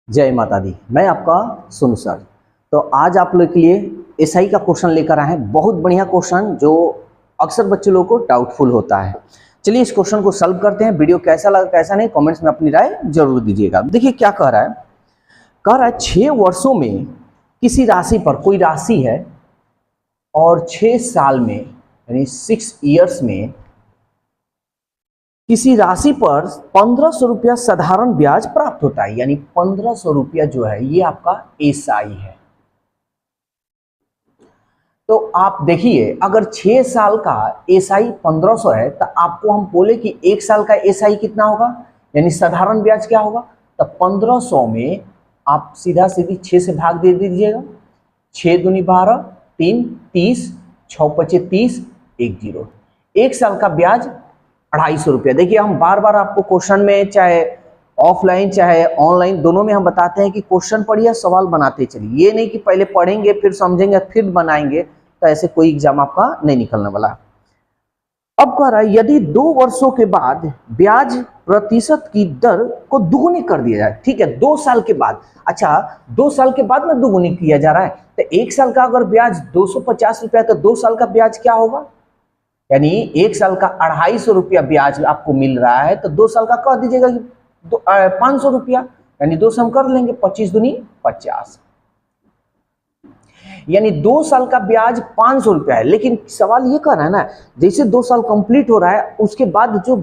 जय माता दी। मैं आपका सोनू सर। तो आज आप लोग के लिए एसआई का क्वेश्चन लेकर आए हैं। बहुत बढ़िया क्वेश्चन जो अक्सर बच्चे लोगों को डाउटफुल होता है। चलिए इस क्वेश्चन को सॉल्व करते हैं। वीडियो कैसा लगा कैसा नहीं कमेंट्स में अपनी राय जरूर दीजिएगा। देखिए क्या कह रहा है, 6 वर्षों में किसी राशि पर कोई राशि है और 6 साल में यानी 6 ईयर्स में किसी राशि पर 1500 रुपया साधारण ब्याज प्राप्त होता है। यानी 1500 रुपया जो है ये आपका एसआई है। तो आप देखिए अगर 6 साल का एसआई 1500 है तो आपको हम बोले कि 1 साल का एसआई कितना होगा, यानी साधारण ब्याज क्या होगा। तो 1500 में आप सीधा सीधी 6 से भाग दे दीजिएगा। 6 दूनी 12, 3 30, 6 पचे 30, 1 0। 1 साल का ब्याज 250 रुपया। देखिए हम बार बार आपको क्वेश्चन में चाहे ऑफलाइन चाहे ऑनलाइन दोनों में हम बताते हैं कि क्वेश्चन पढ़िए सवाल बनाते चलिए। ये नहीं कि पहले पढ़ेंगे फिर समझेंगे फिर बनाएंगे, तो ऐसे कोई एग्जाम आपका नहीं निकलने वाला। अब कह रहा है यदि 2 वर्षों के बाद ब्याज प्रतिशत की दर को दुगुनी कर दिया जाए। ठीक है, 2 साल के बाद। अच्छा 2 साल के बाद में दुगुनी किया जा रहा है तो 1 साल का अगर ब्याज 250 रुपया तो 2 साल का ब्याज क्या होगा, यानी 1 साल का 250 रुपया ब्याज आपको मिल रहा है तो 2 साल का कह दीजिएगा कि 500 रुपया, यानी 2 से हम कर लेंगे 25 दूनी 50, यानी 2 साल का ब्याज 500 रुपया है। लेकिन सवाल ये कर रहा है ना, जैसे 2 साल कंप्लीट हो रहा है उसके बाद जो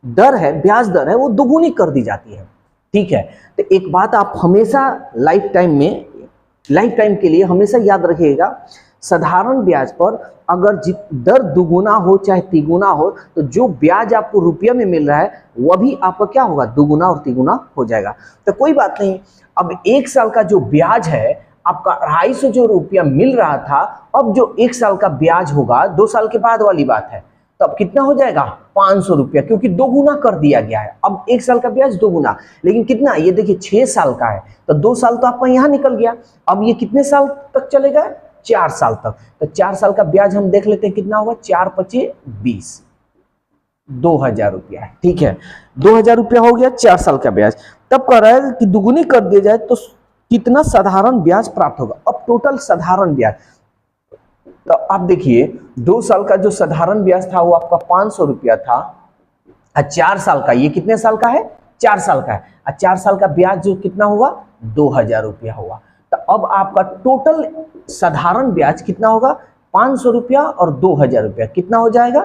दर है ब्याज दर है वो दोगुनी कर दी जाती है। ठीक है, तो एक बात आप हमेशा लाइफ टाइम के लिए हमेशा याद रखिएगा, साधारण ब्याज पर अगर दर दुगुना हो चाहे तिगुना हो तो जो ब्याज आपको रुपया में मिल रहा है वह भी आपका क्या होगा, दुगुना और तिगुना हो जाएगा। तो कोई बात नहीं, अब 1 साल का जो ब्याज है आपका 250 जो रुपया मिल रहा था, अब जो 1 साल का ब्याज होगा 2 साल के बाद वाली बात है, तो अब कितना हो जाएगा 500 रुपया, क्योंकि दोगुना कर दिया गया है। अब 1 साल का ब्याज दोगुना, लेकिन कितना, ये देखिए 6 साल का है तो 2 साल तो आपका यहाँ निकल गया। अब ये कितने साल तक चलेगा, 4 साल तक। तो 4 साल का ब्याज हम देख लेते हैं कितना होगा, 4 पचे 20, 2000 रुपया है। ठीक है, 2000 रुपया हो गया 4 साल का ब्याज। तब कह रहा है कि दुगुनी कर दिया जाए तो कितना साधारण ब्याज प्राप्त होगा। अब टोटल साधारण ब्याज, तो आप देखिए 2 साल का जो साधारण ब्याज था वो आपका 500 रुपया था, 4 साल का, ये कितने साल का है, 4 साल का है, 4 साल का ब्याज जो कितना होगा 2000 रुपया होगा। तो अब आपका टोटल साधारण ब्याज कितना होगा, 500 रुपया और 2000 रुपया, कितना हो जाएगा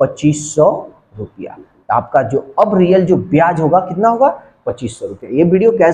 2500 रुपया। तो आपका जो अब रियल जो ब्याज होगा कितना होगा 2500 रुपया। ये वीडियो कैसे